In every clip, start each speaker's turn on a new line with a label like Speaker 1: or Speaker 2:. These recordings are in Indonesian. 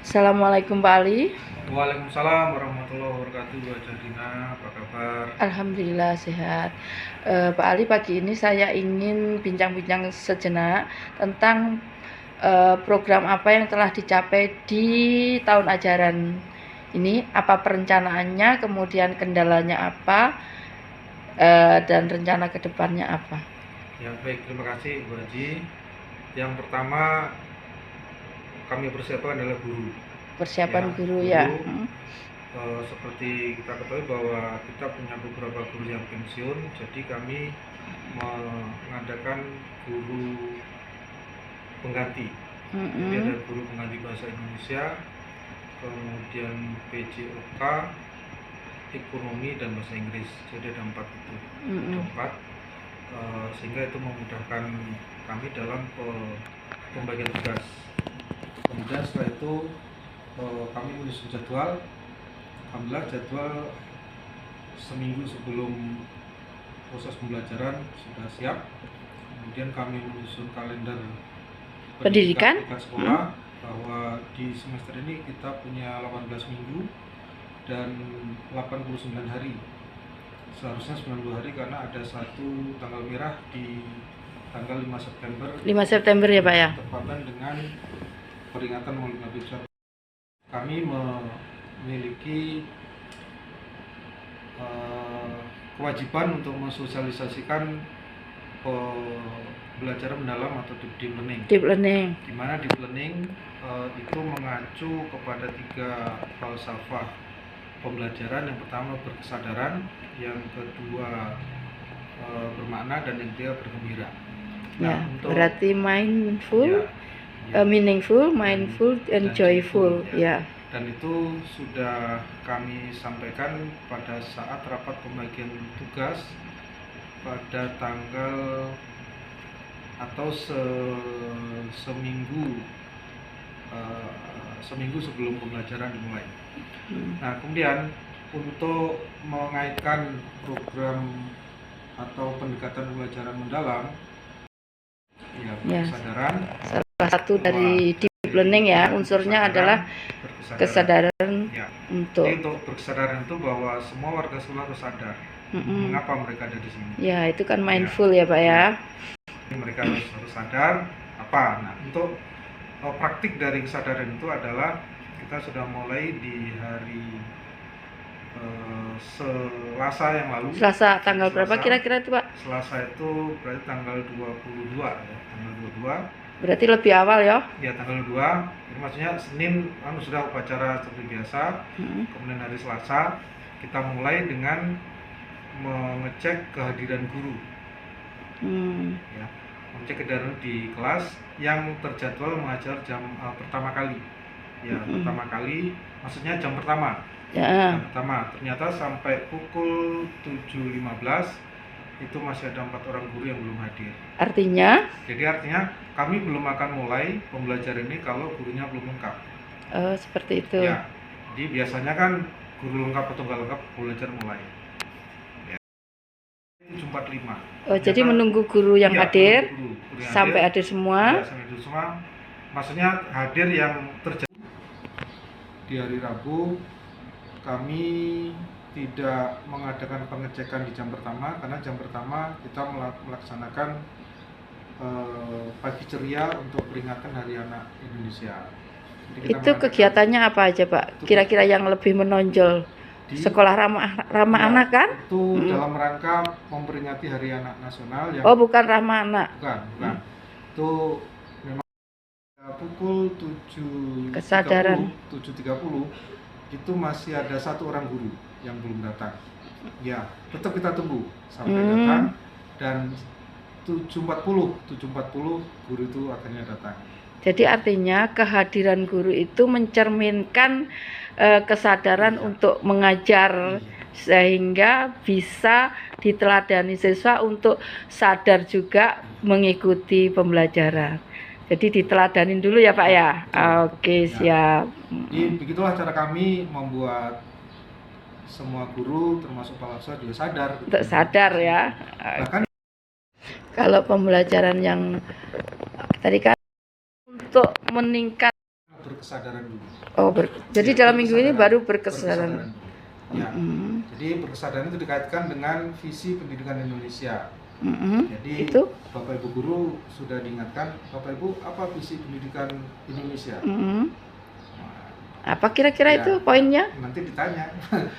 Speaker 1: Assalamualaikum Pak Ali.
Speaker 2: Waalaikumsalam warahmatullahi wabarakatuh. Bu Jadina, apa kabar?
Speaker 1: Alhamdulillah sehat. Pak Ali, pagi ini saya ingin bincang-bincang sejenak tentang program apa yang telah dicapai di tahun ajaran ini, apa perencanaannya, kemudian kendalanya apa, dan rencana kedepannya apa.
Speaker 2: Ya baik, terima kasih Bu Haji. Yang pertama kami persiapkan adalah guru.
Speaker 1: Persiapan
Speaker 2: Ya,
Speaker 1: guru ya.
Speaker 2: Seperti kita ketahui bahwa kita punya beberapa guru yang pensiun, jadi kami mengadakan guru pengganti. Jadi ada guru pengganti bahasa Indonesia, kemudian PJOK, ekonomi dan bahasa Inggris. Jadi ada 4 itu. Ada 4, sehingga itu memudahkan kami dalam pembagian tugas. Kemudian setelah itu kami menyusun jadwal. Alhamdulillah jadwal seminggu sebelum proses pembelajaran sudah siap. Kemudian kami menyusun kalender
Speaker 1: Pendidikan
Speaker 2: sekolah bahwa di semester ini kita punya 18 minggu dan 89 hari. Seharusnya 90 hari karena ada satu tanggal merah di tanggal 5 September.
Speaker 1: 5 September ya Pak ya.
Speaker 2: Bertepatan dengan peringatan Maulid Nabi besar. Kami memiliki kewajiban untuk mensosialisasikan pembelajaran mendalam atau deep learning.
Speaker 1: Deep learning.
Speaker 2: Di mana deep learning itu mengacu kepada 3 falsafah pembelajaran. Yang pertama berkesadaran, yang kedua bermakna, dan yang ketiga bergembira.
Speaker 1: Nah, berarti mindful, meaningful, mindful, and joyful ya.
Speaker 2: Dan itu sudah kami sampaikan pada saat rapat pembagian tugas pada tanggal atau seminggu sebelum pembelajaran dimulai. Nah, kemudian untuk mengaitkan program atau pendekatan pembelajaran mendalam, kesadaran.
Speaker 1: Salah satu dari deep learning ya, unsurnya adalah kesadaran. Untuk
Speaker 2: berkesadaran itu bahwa semua warga sekolah harus sadar mengapa mereka ada di sini.
Speaker 1: Ya, itu kan mindful ya Pak ya.
Speaker 2: Mereka harus sadar apa. Nah, untuk praktik dari kesadaran itu adalah kita sudah mulai di hari Selasa yang lalu.
Speaker 1: Selasa tanggal berapa kira-kira itu Pak?
Speaker 2: Selasa itu berarti tanggal 22 ya, tanggal 22.
Speaker 1: Berarti lebih awal ya?
Speaker 2: Ya, tanggal 2. Jadi maksudnya Senin sudah upacara seperti biasa. Kemudian hari Selasa kita mulai dengan mengecek kehadiran guru. Ya, mengecek kehadiran di kelas yang terjadwal mengajar jam pertama kali. Ya, pertama kali maksudnya jam pertama.
Speaker 1: Ya.
Speaker 2: Jam pertama. Ternyata sampai pukul 7.15 itu masih ada 4 orang guru yang belum hadir.
Speaker 1: Artinya
Speaker 2: kami belum akan mulai pembelajaran ini kalau gurunya belum lengkap.
Speaker 1: Seperti itu.
Speaker 2: Ya, jadi biasanya kan guru lengkap atau nggak lengkap belajar mulai. Ya. 7.45.
Speaker 1: Jadi menunggu guru yang hadir,
Speaker 2: guru
Speaker 1: sampai hadir semua.
Speaker 2: Ya, sampai hadir semua. Maksudnya hadir yang terjadi di hari Rabu. Kami tidak mengadakan pengecekan di jam pertama karena jam pertama kita melaksanakan pagi ceria untuk peringatan Hari Anak Indonesia.
Speaker 1: Itu kegiatannya apa aja Pak? Kira-kira yang lebih menonjol di sekolah ramah anak kan?
Speaker 2: Itu dalam rangka memperingati Hari Anak Nasional yang
Speaker 1: bukan ramah anak.
Speaker 2: Bukan. Itu memang pukul 7.30 itu masih ada 1 orang guru yang belum datang. Ya, tetap kita tunggu sampai datang, dan 7.40 guru itu akhirnya datang.
Speaker 1: Jadi artinya kehadiran guru itu mencerminkan kesadaran untuk mengajar, sehingga bisa diteladani siswa untuk sadar juga mengikuti pembelajaran. Jadi diteladanin dulu ya Pak ya. Oke, siap.
Speaker 2: Jadi begitulah cara kami membuat semua guru termasuk kepala sekolah juga sadar.
Speaker 1: Untuk sadar ya.
Speaker 2: Bahkan
Speaker 1: kalau pembelajaran yang tadi kan untuk meningkat
Speaker 2: berkesadaran dulu.
Speaker 1: Oh, jadi
Speaker 2: Ya,
Speaker 1: dalam minggu ini baru
Speaker 2: berkesadaran
Speaker 1: berkesadaran.
Speaker 2: dulu. Ya. Jadi berkesadaran itu dikaitkan dengan visi pendidikan Indonesia. Jadi
Speaker 1: Itu?
Speaker 2: Bapak Ibu guru sudah diingatkan, Bapak Ibu apa visi pendidikan Indonesia?
Speaker 1: Apa kira-kira
Speaker 2: Ya,
Speaker 1: itu poinnya?
Speaker 2: nanti ditanya.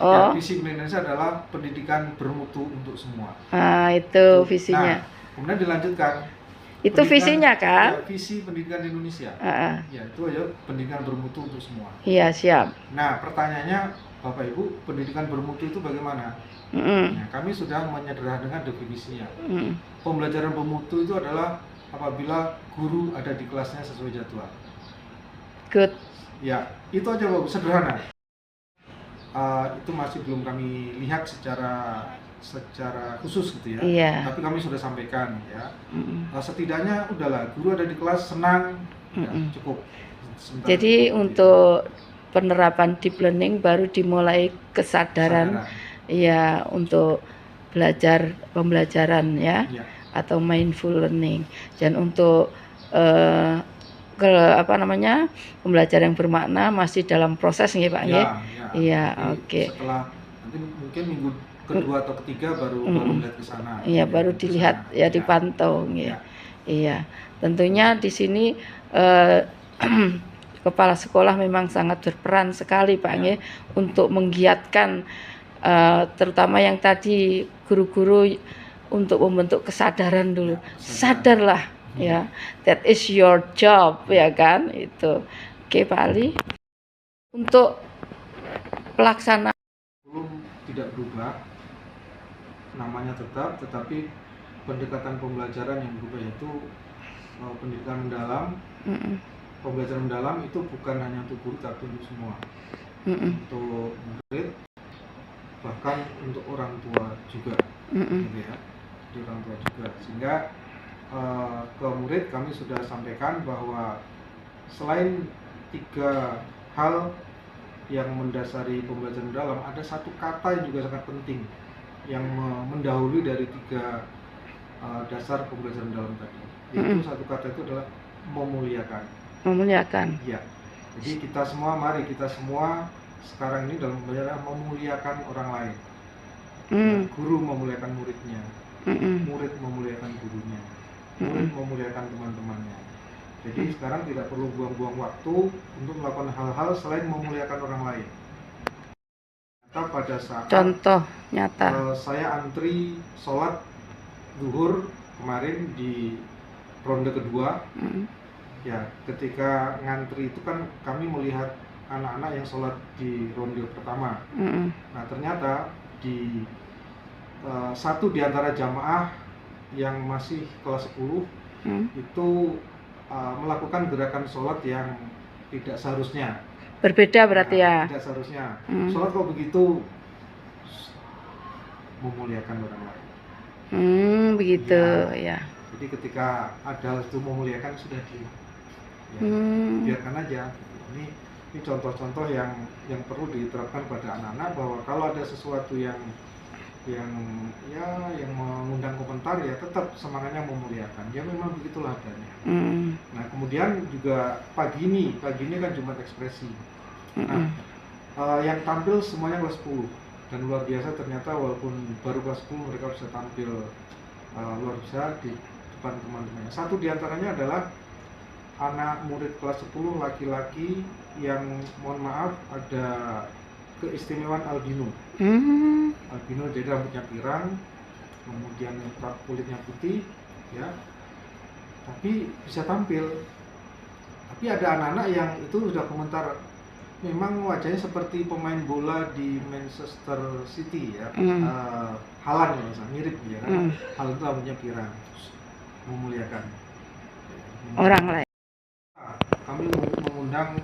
Speaker 1: Oh.
Speaker 2: Ya, visi Indonesia adalah pendidikan bermutu untuk semua.
Speaker 1: Itu visinya.
Speaker 2: Nah, kemudian dilanjutkan.
Speaker 1: Itu visinya kan?
Speaker 2: Ya, visi pendidikan Indonesia. Ya, itu aja pendidikan bermutu untuk semua.
Speaker 1: Iya, siap.
Speaker 2: Nah, pertanyaannya Bapak Ibu, pendidikan bermutu itu bagaimana? Nah, kami sudah menyederhanakan definisinya. Pembelajaran bermutu itu adalah apabila guru ada di kelasnya sesuai jadwal.
Speaker 1: Good.
Speaker 2: Ya, itu aja Bapak, sederhana. Itu masih belum kami lihat secara khusus gitu ya.
Speaker 1: Iya.
Speaker 2: Tapi kami sudah sampaikan ya. Setidaknya udahlah, guru ada di kelas senang, ya, cukup.
Speaker 1: Jadi untuk penerapan deep learning baru dimulai kesadaran. Ya, untuk pembelajaran ya, atau mindful learning. Dan untuk pembelajaran yang bermakna masih dalam proses nih Pak ya. Iya, oke.
Speaker 2: Setelah nanti mungkin minggu kedua atau ketiga baru melihat ke sana.
Speaker 1: Iya, baru dilihat ya, dipantau ya. Iya. Tentunya di sini kepala sekolah memang sangat berperan sekali Pak ya, untuk menggiatkan terutama yang tadi guru-guru untuk membentuk kesadaran dulu. Sadarlah ya, that is your job ya kan, itu. Oke Pak Ali, untuk pelaksanaan
Speaker 2: tidak berubah, namanya tetap, tetapi pendekatan pembelajaran yang berubah yaitu pendidikan mendalam. Pembelajaran mendalam itu bukan hanya untuk guru tapi untuk semua, untuk murid, bahkan untuk orang tua juga, gitu ya, di orang tua juga. Sehingga ke murid kami sudah sampaikan bahwa selain 3 hal yang mendasari pembelajaran mendalam, ada satu kata yang juga sangat penting yang mendahului dari 3 dasar pembelajaran mendalam tadi. Itu satu kata itu adalah memuliakan.
Speaker 1: Memuliakan.
Speaker 2: Ya. Jadi mari kita semua sekarang ini dalam pembelajaran memuliakan orang lain. Guru memuliakan muridnya, murid memuliakan gurunya, murid memuliakan teman-temannya. Jadi sekarang tidak perlu buang-buang waktu untuk melakukan hal-hal selain memuliakan orang lain. Pada saat
Speaker 1: contoh nyata,
Speaker 2: saya antri sholat zuhur kemarin di ronde kedua. Ya, ketika ngantri itu kan kami melihat anak-anak yang sholat di ronde pertama. Nah, ternyata di satu di antara jamaah yang masih kelas 10 itu melakukan gerakan sholat yang tidak seharusnya.
Speaker 1: Berbeda berarti ya?
Speaker 2: Tidak seharusnya. Sholat kok begitu, memuliakan orang lain.
Speaker 1: Begitu ya.
Speaker 2: Jadi ketika ada hal itu memuliakan, sudah biarkan aja. Ini contoh-contoh yang perlu diterapkan pada anak-anak, bahwa kalau ada sesuatu yang mengundang komentar, ya tetap semangatnya memuliakan. Ya memang begitulah adanya. Nah, kemudian juga pagi ini kan Jumat Ekspresi. Nah, yang tampil semuanya kelas 10 dan luar biasa, ternyata walaupun baru kelas 10 mereka bisa tampil luar biasa di depan teman-temannya. Satu diantaranya adalah anak murid kelas 10 laki-laki yang, mohon maaf, ada keistimewaan albino. Albino jadi rambutnya pirang, kemudian kulitnya putih, ya, tapi bisa tampil. Tapi ada anak-anak yang itu sudah komentar, memang wajahnya seperti pemain bola di Manchester City ya, Haaland ya, misalnya mirip ya kan. Haaland itu rambutnya pirang, memuliakan
Speaker 1: orang lain.
Speaker 2: Kami mengundang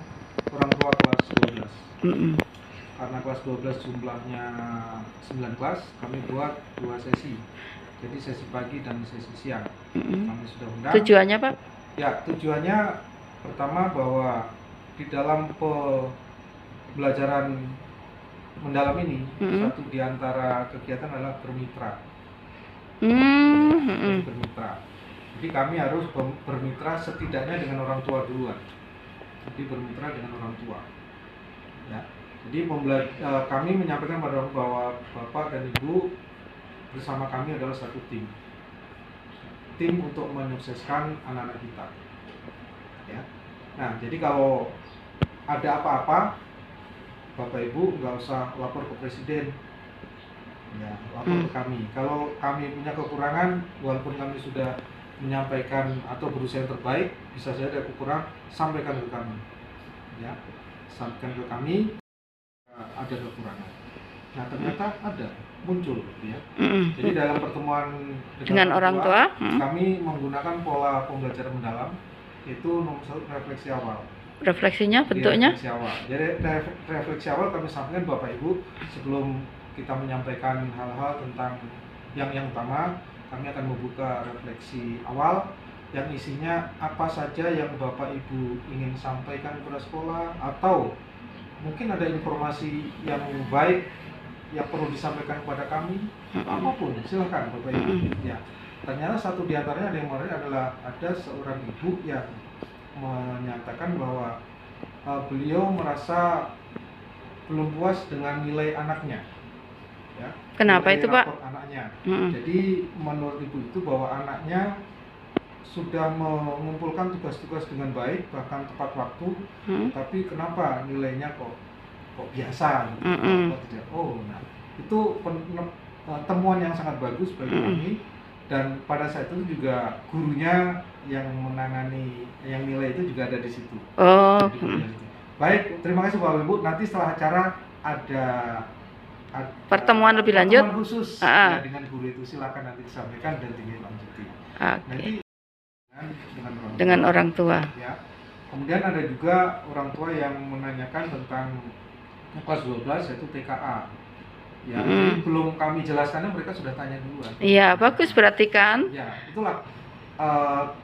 Speaker 2: orang tua kelas 12. Karena kelas 12 jumlahnya 9 kelas, kami buat 2 sesi. Jadi sesi pagi dan sesi siang. Kami sudah undang.
Speaker 1: Tujuannya Pak?
Speaker 2: Ya, tujuannya pertama bahwa di dalam pembelajaran mendalam ini, satu di antara kegiatan adalah bermitra. Bermitra. Jadi kami harus bermitra setidaknya dengan orang tua duluan. jadi bermitra dengan orang tua. Ya. Jadi kami menyampaikan pada bahwa Bapak dan Ibu bersama kami adalah satu tim untuk menyukseskan anak-anak kita. Ya. Nah, jadi kalau ada apa-apa, Bapak Ibu nggak usah lapor ke Presiden, ya, lapor ke kami. Kalau kami punya kekurangan, walaupun kami sudah menyampaikan atau berusaha yang terbaik, bisa saja ada kekurangan, sampaikan ke kami, ya, sampaikan ke kami ada kekurangan. Nah, ternyata ada muncul, ya. Jadi dalam pertemuan
Speaker 1: dengan orang tua,
Speaker 2: kami menggunakan pola pembelajaran mendalam, yaitu nomor 1 refleksi awal.
Speaker 1: Refleksinya bentuknya?
Speaker 2: Refleksi awal. Jadi refleksi awal kami sampaikan Bapak Ibu sebelum kita menyampaikan hal-hal tentang yang utama, kami akan membuka refleksi awal yang isinya apa saja yang Bapak Ibu ingin sampaikan kepada sekolah, atau mungkin ada informasi yang baik yang perlu disampaikan kepada kami, apapun silahkan Bapak Ibu. Ya, ternyata satu diantaranya yang menarik adalah ada seorang ibu yang menyatakan bahwa beliau merasa belum puas dengan nilai anaknya. Ya,
Speaker 1: kenapa itu Pak?
Speaker 2: Anaknya. Jadi menurut ibu itu bahwa anaknya sudah mengumpulkan tugas-tugas dengan baik, bahkan tepat waktu, tapi kenapa nilainya kok biasa? Gitu. Nah, itu temuan yang sangat bagus bagi kami. Dan pada saat itu juga gurunya yang menangani yang nilai itu juga ada di situ. Baik, terima kasih Bapak Ibu. Nanti setelah acara ada
Speaker 1: pertemuan lebih lanjut.
Speaker 2: Pertemuan khusus ya, dengan guru itu, silakan nanti disampaikan dan dilanjuti. Nanti
Speaker 1: dengan orang tua.
Speaker 2: Ya. Kemudian ada juga orang tua yang menanyakan tentang kelas 12 yaitu TKA. Ya, jadi belum kami jelaskannya mereka sudah tanya duluan.
Speaker 1: Iya, bagus berarti kan?
Speaker 2: Ya, itulah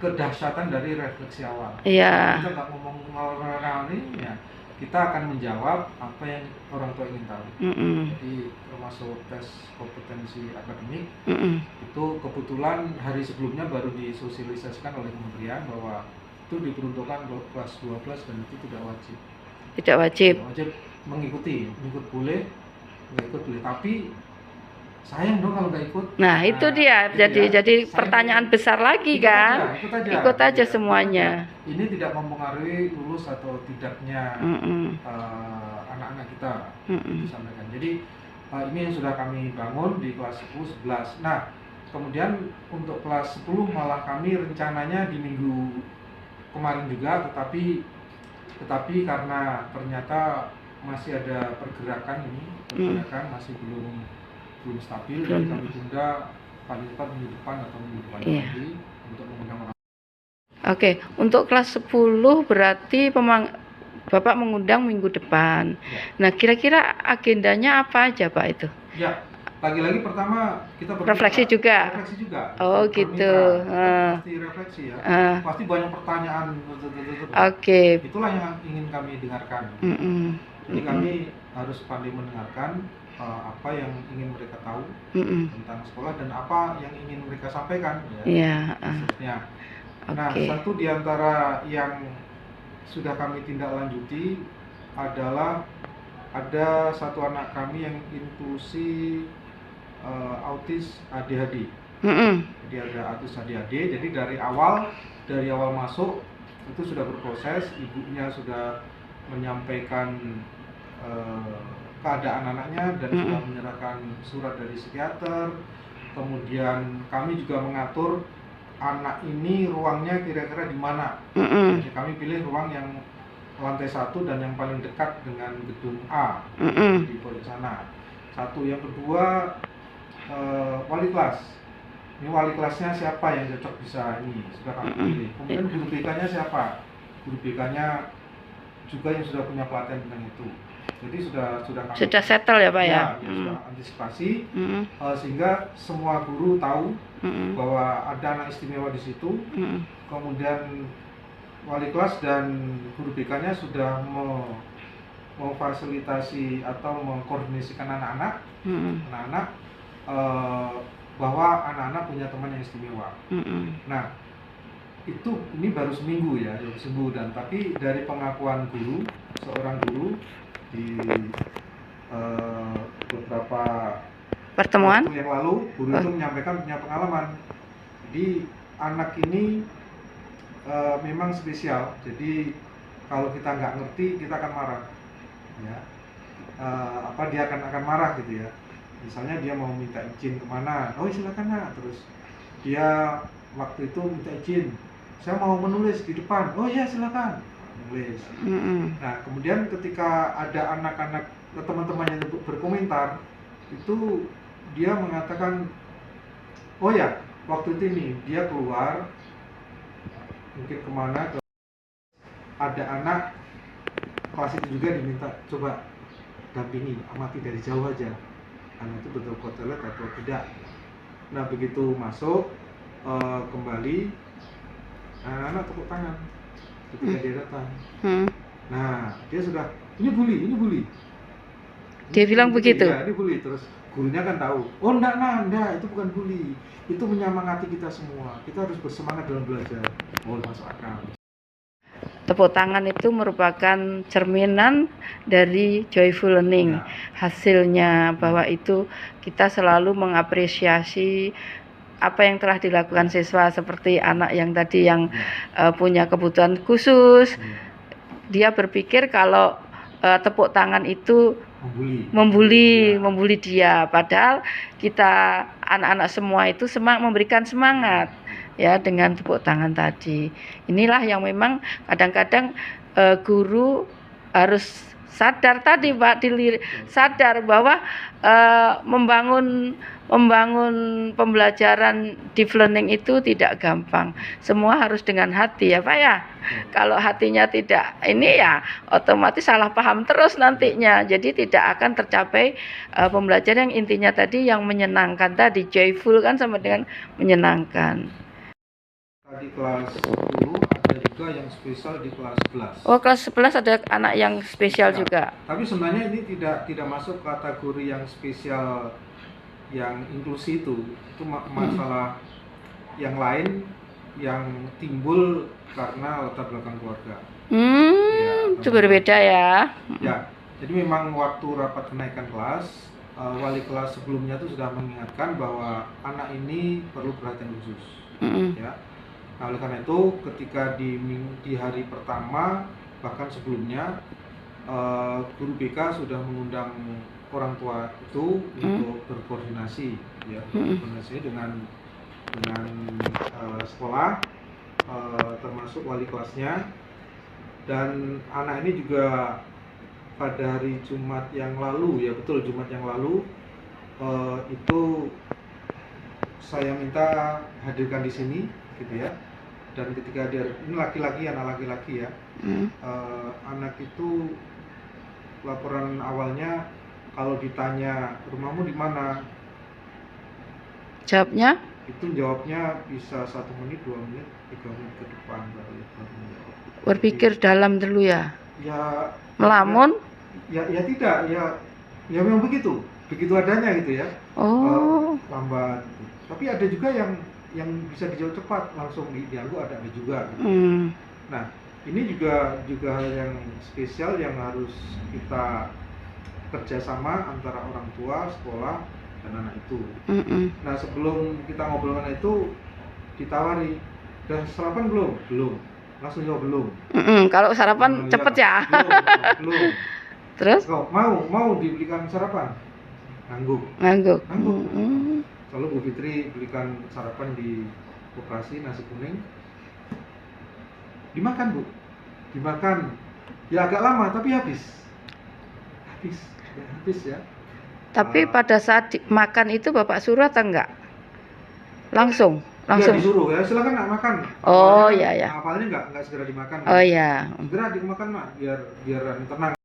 Speaker 2: kedahsyatan dari refleksi awal.
Speaker 1: Iya.
Speaker 2: Kita nggak ngomong ngalor-ngalor ini, ya, kita akan menjawab apa yang orang tua ingin tahu. Jadi termasuk tes kompetensi akademik, itu kebetulan hari sebelumnya baru disosialisasikan oleh kementerian bahwa itu diperuntukkan kelas 12 dan itu tidak wajib.
Speaker 1: Tidak wajib.
Speaker 2: Tidak wajib mengikuti, ikut boleh, nggak ikut boleh, tapi sayang dong kalau nggak ikut.
Speaker 1: Nah, itu dia. Jadi pertanyaan besar lagi kan? Ikut aja semuanya.
Speaker 2: Ini tidak mempengaruhi lulus atau tidaknya anak-anak kita, disampaikan. Jadi ini yang sudah kami bangun di kelas 10, 11. Nah, kemudian untuk kelas 10 malah kami rencananya di minggu kemarin juga, tetapi karena ternyata masih ada pergerakan masih belum stabil, jadi kami tunda paling cepat minggu depan atau minggu depan lagi untuk mengundang orang.
Speaker 1: Oke, untuk kelas 10 berarti Bapak mengundang minggu depan. Ya. Nah, kira-kira agendanya apa aja Pak itu?
Speaker 2: Ya, lagi-lagi pertama kita
Speaker 1: refleksi juga.
Speaker 2: Refleksi juga.
Speaker 1: Oh gitu.
Speaker 2: Pasti refleksi ya. Pasti banyak pertanyaan.
Speaker 1: Oke.
Speaker 2: Itulah yang ingin kami dengarkan. Jadi kami harus pandai mendengarkan apa yang ingin mereka tahu tentang sekolah dan apa yang ingin mereka sampaikan. Ya. Nah, satu diantara yang sudah kami tindak lanjuti adalah ada satu anak kami yang inklusi autis ADHD. Jadi ada autis ADHD. Jadi dari awal masuk itu sudah berproses, ibunya sudah menyampaikan keadaan anaknya dan sudah menyerahkan surat dari psikiater. Kemudian kami juga mengatur anak ini ruangnya kira-kira di mana. Jadi kami pilih ruang yang lantai 1 dan yang paling dekat dengan gedung A di pojok sana. Satu, yang kedua wali kelas. Ini wali kelasnya siapa yang cocok bisa ini sudah kami pilih. Kemudian guru BK-nya siapa? Guru BK-nya juga yang sudah punya pelatihan tentang itu. Jadi sudah
Speaker 1: settle ya Pak ya?
Speaker 2: Sudah antisipasi sehingga semua guru tahu bahwa ada anak istimewa di situ. Kemudian wali kelas dan guru BK-nya sudah memfasilitasi atau mengkoordinasikan anak-anak bahwa anak-anak punya teman yang istimewa. Nah, ini baru seminggu ya, baru sembuh. Dan tapi dari pengakuan guru, seorang guru di beberapa
Speaker 1: Pertemuan?
Speaker 2: waktu yang lalu, guru itu menyampaikan punya pengalaman. Jadi anak ini memang spesial. Jadi kalau kita nggak ngerti, kita akan marah. Ya, dia akan marah gitu ya. Misalnya dia mau minta izin kemana, oh silakan nak. Terus dia waktu itu minta izin, saya mau menulis di depan, oh ya silakan menulis. Nah kemudian ketika ada anak-anak teman-temannya berkomentar, itu dia mengatakan, oh ya waktu itu ini dia keluar mungkin kemana, ada anak kelas itu juga diminta coba dampingi, amati dari jauh aja anak itu betul ke toilet atau tidak. Nah begitu masuk kembali, anak-anak tepuk tangan ketika dia datang. Nah dia sudah, ini bully.
Speaker 1: Dia bilang begitu?
Speaker 2: Ya, ini bully. Terus gurunya kan tahu, oh enggak, itu bukan bully, itu menyemangati kita semua, kita harus bersemangat dalam belajar. Oh masuk akal.
Speaker 1: Tepuk tangan itu merupakan cerminan dari joyful learning. Hasilnya bahwa itu kita selalu mengapresiasi apa yang telah dilakukan siswa, seperti anak yang tadi yang punya kebutuhan khusus. Dia berpikir kalau tepuk tangan itu membuli dia, padahal kita anak-anak semua itu memberikan semangat ya dengan tepuk tangan tadi. Inilah yang memang kadang-kadang guru harus sadar tadi Pak, sadar bahwa membangun pembelajaran deep learning itu tidak gampang. Semua harus dengan hati ya Pak ya. Kalau hatinya tidak ini ya otomatis salah paham terus nantinya. Jadi tidak akan tercapai pembelajaran yang intinya tadi yang menyenangkan tadi. Joyful kan sama dengan menyenangkan.
Speaker 2: Di kelas 10 ada juga yang spesial di kelas 11.
Speaker 1: Oh, kelas 11 ada anak yang spesial juga.
Speaker 2: Tapi sebenarnya ini tidak masuk kategori yang spesial yang inklusi itu masalah yang lain yang timbul karena latar belakang keluarga.
Speaker 1: Itu berbeda ya.
Speaker 2: Ya, jadi memang waktu rapat kenaikan kelas, wali kelas sebelumnya itu sudah mengingatkan bahwa anak ini perlu perhatian khusus. Ya. Nah, oleh karena itu ketika di hari pertama bahkan sebelumnya guru BK sudah mengundang orang tua itu untuk berkoordinasi ya, berkoordinasi dengan sekolah, termasuk wali kelasnya. Dan anak ini juga pada hari Jumat yang lalu, ya betul Jumat yang lalu, itu saya minta hadirkan di sini gitu ya. Dan ketika dia, ini laki-laki, anak laki-laki ya, anak itu laporan awalnya kalau ditanya rumahmu di mana, jawabnya bisa 1 menit, 2 menit, 3 menit ke depan baru menjawab.
Speaker 1: Berpikir dalam dulu ya.
Speaker 2: Ya.
Speaker 1: Melamun?
Speaker 2: Ya tidak, ya memang begitu adanya gitu ya. Lambat. Tapi ada juga yang bisa dijawab cepat, langsung dianggu, ada juga gitu. Nah ini juga hal yang spesial yang harus kita kerjasama antara orang tua, sekolah, dan anak itu. Nah sebelum kita ngobrol dengan itu ditawari, udah sarapan belum? Langsung jawab belum.
Speaker 1: Kalau sarapan cepet ya.
Speaker 2: Belum.
Speaker 1: Terus?
Speaker 2: Mau dibelikan sarapan? Ngangguk. Lalu Bu Fitri belikan sarapan di koperasi, nasi kuning. Dimakan Bu, dimakan. Ya agak lama tapi habis ya.
Speaker 1: Tapi pada saat makan itu Bapak suruh atau enggak? Langsung.
Speaker 2: Ya disuruh ya, silakan nak makan.
Speaker 1: Oh iya ya.
Speaker 2: Apalnya enggak segera dimakan.
Speaker 1: Oh iya.
Speaker 2: Segera dimakan Mak, biar tenang.